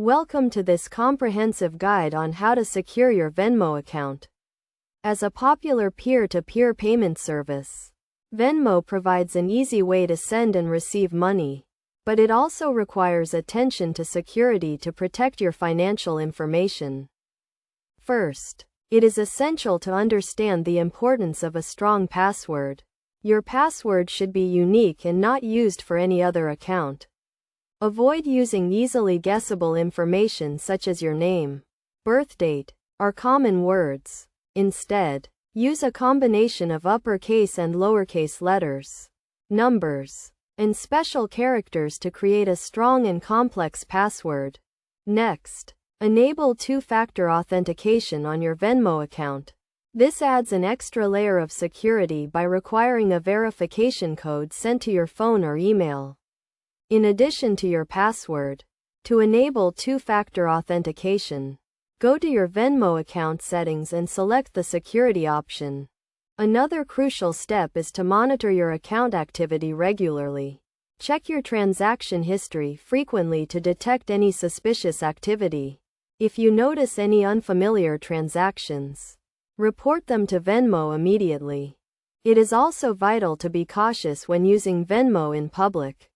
Welcome to this comprehensive guide on how to secure your Venmo account. As a popular peer-to-peer payment service, Venmo provides an easy way to send and receive money, but it also requires attention to security to protect your financial information. First, it is essential to understand the importance of a strong password. Your password should be unique and not used for any other account. Avoid using easily guessable information such as your name, birth date, or common words. Instead, use a combination of uppercase and lowercase letters, numbers, and special characters to create a strong and complex password. Next, enable two-factor authentication on your Venmo account. This adds an extra layer of security by requiring a verification code sent to your phone or email. In addition to your password, to enable two-factor authentication, go to your Venmo account settings and select the security option. Another crucial step is to monitor your account activity regularly. Check your transaction history frequently to detect any suspicious activity. If you notice any unfamiliar transactions, report them to Venmo immediately. It is also vital to be cautious when using Venmo in public.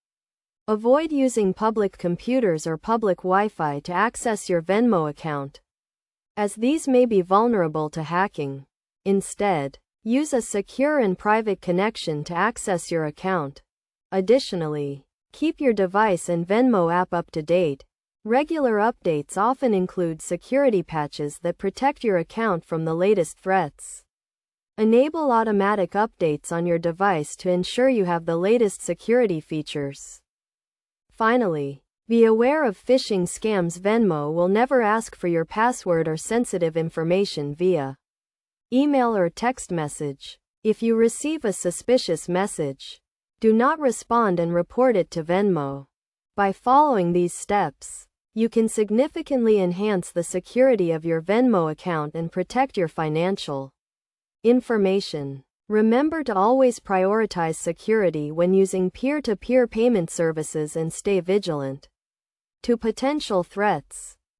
Avoid using public computers or public Wi-Fi to access your Venmo account, as these may be vulnerable to hacking. Instead, use a secure and private connection to access your account. Additionally, keep your device and Venmo app up to date. Regular updates often include security patches that protect your account from the latest threats. Enable automatic updates on your device to ensure you have the latest security features. Finally, be aware of phishing scams. Venmo will never ask for your password or sensitive information via email or text message. If you receive a suspicious message, do not respond and report it to Venmo. By following these steps, you can significantly enhance the security of your Venmo account and protect your financial information. Remember to always prioritize security when using peer-to-peer payment services and stay vigilant to potential threats.